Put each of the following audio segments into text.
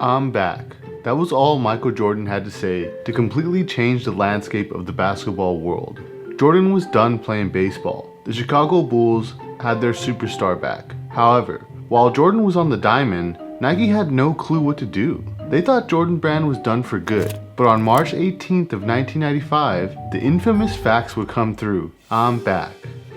I'm back. That was all Michael Jordan had to say to completely change the landscape of the basketball world. Jordan was done playing baseball. The Chicago Bulls had their superstar back. However, while Jordan was on the diamond, Nike had no clue what to do. They thought Jordan Brand was done for good. But on March 18th of 1995, the infamous fax would come through. I'm back.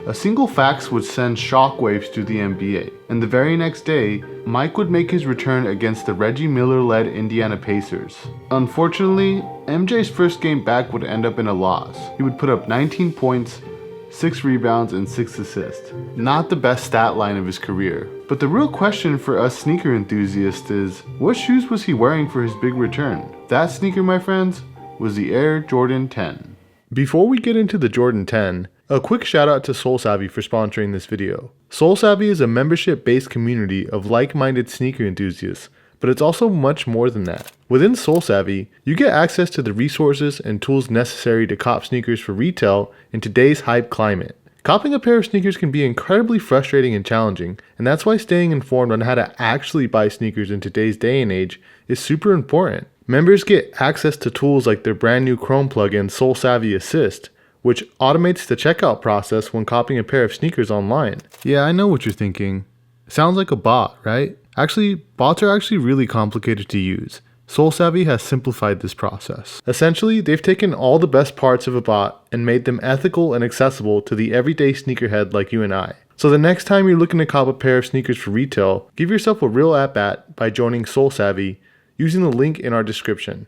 A single fax would send shockwaves through the NBA, and the very next day, Mike would make his return against the Reggie Miller-led Indiana Pacers. Unfortunately, MJ's first game back would end up in a loss. He would put up 19 points, 6 rebounds, and 6 assists. Not the best stat line of his career. But the real question for us sneaker enthusiasts is, what shoes was he wearing for his big return? That sneaker, my friends, was the Air Jordan 10. Before we get into the Jordan 10, a quick shout out to SoulSavvy for sponsoring this video. SoulSavvy is a membership-based community of like-minded sneaker enthusiasts, but it's also much more than that. Within SoulSavvy, you get access to the resources and tools necessary to cop sneakers for retail in today's hype climate. Copping a pair of sneakers can be incredibly frustrating and challenging, and that's why staying informed on how to actually buy sneakers in today's day and age is super important. Members get access to tools like their brand new Chrome plugin SoulSavvy Assist, which automates the checkout process when copying a pair of sneakers online. Yeah, I know what you're thinking. Sounds like a bot, right? Actually, bots are actually really complicated to use. SoulSavvy has simplified this process. Essentially, they've taken all the best parts of a bot and made them ethical and accessible to the everyday sneakerhead like you and I. So the next time you're looking to cop a pair of sneakers for retail, give yourself a real at-bat by joining SoulSavvy using the link in our description.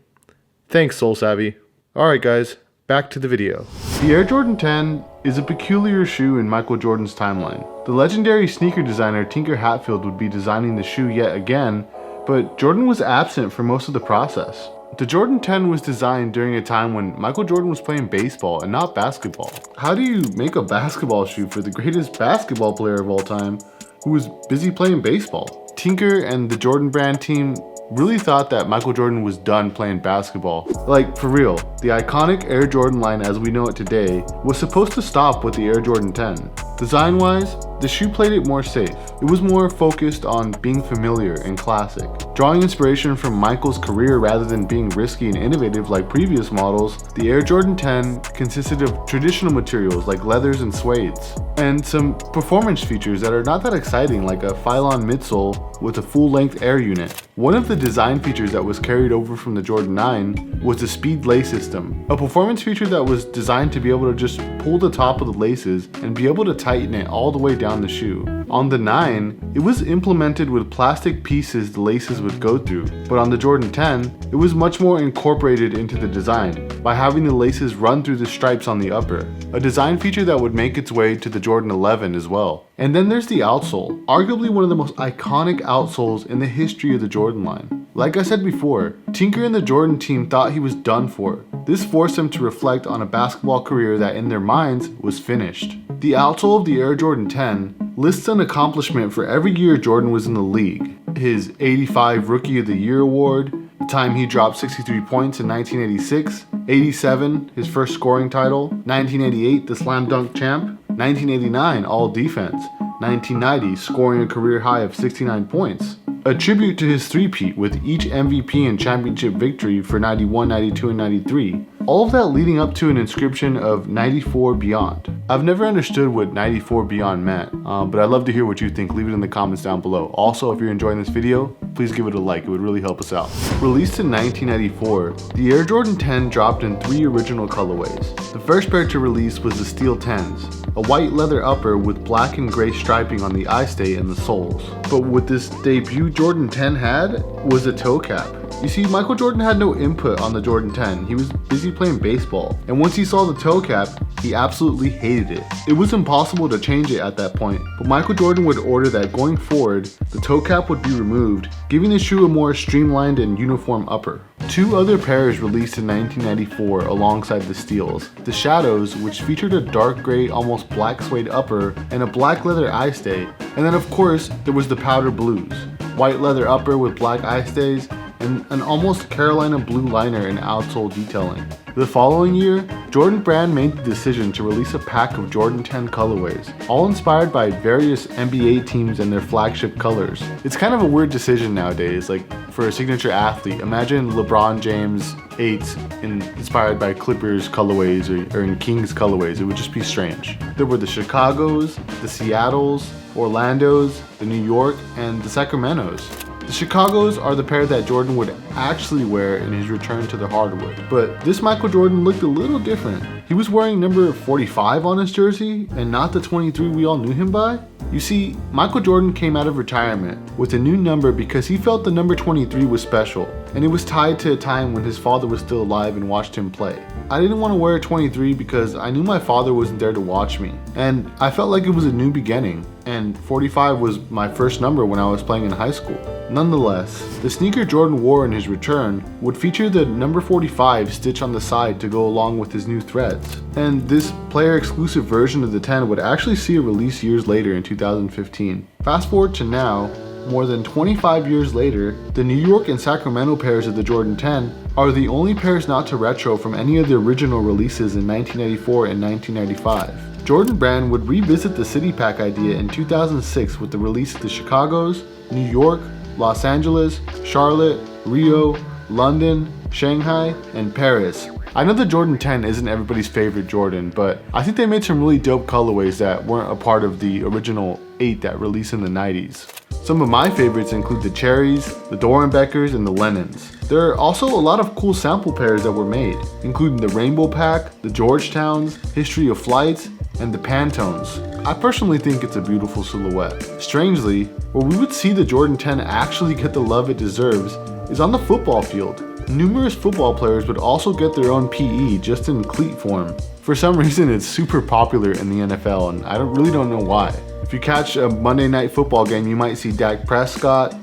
Thanks, SoulSavvy. Alright guys, back to the video. The Air Jordan 10 is a peculiar shoe in Michael Jordan's timeline. The legendary sneaker designer Tinker Hatfield would be designing the shoe yet again, but Jordan was absent for most of the process. The Jordan 10 was designed during a time when Michael Jordan was playing baseball and not basketball. How do you make a basketball shoe for the greatest basketball player of all time who was busy playing baseball? Tinker and the Jordan Brand team really thought that Michael Jordan was done playing basketball. Like, for real, the iconic Air Jordan line as we know it today was supposed to stop with the Air Jordan 10. Design-wise, the shoe played it more safe. It was more focused on being familiar and classic. Drawing inspiration from Michael's career rather than being risky and innovative like previous models, the Air Jordan 10 consisted of traditional materials like leathers and suedes, and some performance features that are not that exciting, like a Phylon midsole with a full-length air unit. One of the design features that was carried over from the Jordan 9 was the speed lace system, a performance feature that was designed to be able to just pull the top of the laces and be able to tighten it all the way down the shoe. On the 9, it was implemented with plastic pieces the laces would go through, but on the Jordan 10, it was much more incorporated into the design by having the laces run through the stripes on the upper, a design feature that would make its way to the Jordan 11 as well. And then there's the outsole, arguably one of the most iconic outsoles in the history of the Jordan line. Like I said before, Tinker and the Jordan team thought he was done for. This forced them to reflect on a basketball career that in their minds was finished. The outsole of the Air Jordan 10 lists an accomplishment for every year Jordan was in the league. His 85 Rookie of the Year award, the time he dropped 63 points in 1986, 87, his first scoring title, 1988, the slam dunk champ, 1989, all defense, 1990, scoring a career high of 69 points. A tribute to his three-peat with each MVP and championship victory for 91, 92, and 93. All of that leading up to an inscription of 94 Beyond. I've never understood what 94 Beyond meant, but I'd love to hear what you think. Leave it in the comments down below. Also, if you're enjoying this video, please give it a like. It would really help us out. Released in 1994, the Air Jordan 10 dropped in 3 original colorways. The first pair to release was the Steel 10s, a white leather upper with black and gray striping on the eye stay and the soles. But what this debut Jordan 10 had was a toe cap. You see, Michael Jordan had no input on the Jordan 10. He was busy playing baseball. And once he saw the toe cap, he absolutely hated it. It was impossible to change it at that point, but Michael Jordan would order that going forward, the toe cap would be removed, giving the shoe a more streamlined and uniform upper. 2 other pairs released in 1994 alongside the Steels. The Shadows, which featured a dark gray, almost black suede upper and a black leather eye stay. And then of course, there was the Powder Blues, white leather upper with black eye stays, and an almost Carolina blue liner and outsole detailing. The following year, Jordan Brand made the decision to release a pack of Jordan 10 colorways, all inspired by various NBA teams and their flagship colors. It's kind of a weird decision nowadays, like for a signature athlete. Imagine LeBron James 8s inspired by Clippers colorways or in Kings colorways. It would just be strange. There were the Chicagos, the Seattles, Orlandos, the New York, and the Sacramentos. The Chicagos are the pair that Jordan would actually wear in his return to the hardwood. But this Michael Jordan looked a little different. He was wearing number 45 on his jersey and not the 23 we all knew him by. You see, Michael Jordan came out of retirement with a new number because he felt the number 23 was special, and it was tied to a time when his father was still alive and watched him play. I didn't want to wear 23 because I knew my father wasn't there to watch me, and I felt like it was a new beginning, and 45 was my first number when I was playing in high school. Nonetheless, the sneaker Jordan wore in his return would feature the number 45 stitch on the side to go along with his new threads. And this player exclusive version of the 10 would actually see a release years later in 2015. Fast forward to now, more than 25 years later, the New York and Sacramento pairs of the Jordan 10 are the only pairs not to retro from any of the original releases in 1994 and 1995. Jordan Brand would revisit the City Pack idea in 2006 with the release of the Chicagos, New York, Los Angeles, Charlotte, Rio, London, Shanghai, and Paris. I know the Jordan 10 isn't everybody's favorite Jordan, but I think they made some really dope colorways that weren't a part of the original 8 that released in the 90s. Some of my favorites include the Cherries, the Dorenbeckers, and the Lennons. There are also a lot of cool sample pairs that were made, including the Rainbow Pack, the Georgetowns, History of Flights, and the Pantones. I personally think it's a beautiful silhouette. Strangely, where we would see the Jordan 10 actually get the love it deserves is on the football field. Numerous football players would also get their own PE just in cleat form. For some reason, it's super popular in the NFL, and I really don't know why. If you catch a Monday Night Football game, you might see Dak Prescott,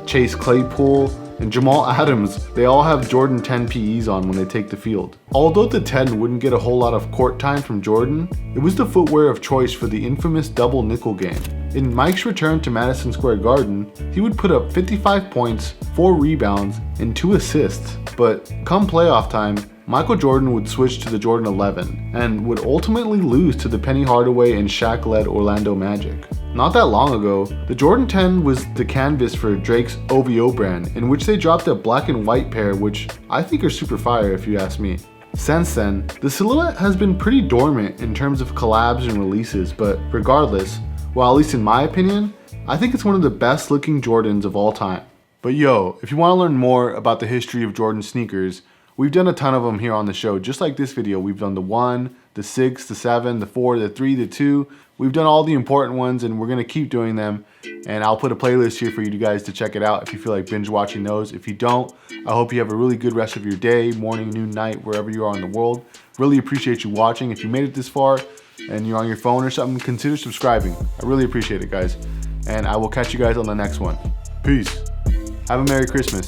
Chase Claypool, and Jamal Adams. They all have Jordan 10 PEs on when they take the field. Although the 10 wouldn't get a whole lot of court time from Jordan, it was the footwear of choice for the infamous double nickel game. In Mike's return to Madison Square Garden, he would put up 55 points, 4 rebounds, and 2 assists. But come playoff time, Michael Jordan would switch to the Jordan 11 and would ultimately lose to the Penny Hardaway and Shaq-led Orlando Magic. Not that long ago, the Jordan 10 was the canvas for Drake's OVO brand, in which they dropped a black and white pair, which I think are super fire if you ask me. Since then, the silhouette has been pretty dormant in terms of collabs and releases, but regardless, well, at least in my opinion, I think it's one of the best looking Jordans of all time. But yo, if you want to learn more about the history of Jordan sneakers, we've done a ton of them here on the show. Just like this video, we've done the 1, the 6, the 7, the 4, the 3, the 2. We've done all the important ones, and we're going to keep doing them. And I'll put a playlist here for you guys to check it out if you feel like binge watching those. If you don't, I hope you have a really good rest of your day, morning, noon, night, wherever you are in the world. Really appreciate you watching. If you made it this far and you're on your phone or something, consider subscribing. I really appreciate it, guys. And I will catch you guys on the next one. Peace. Have a Merry Christmas.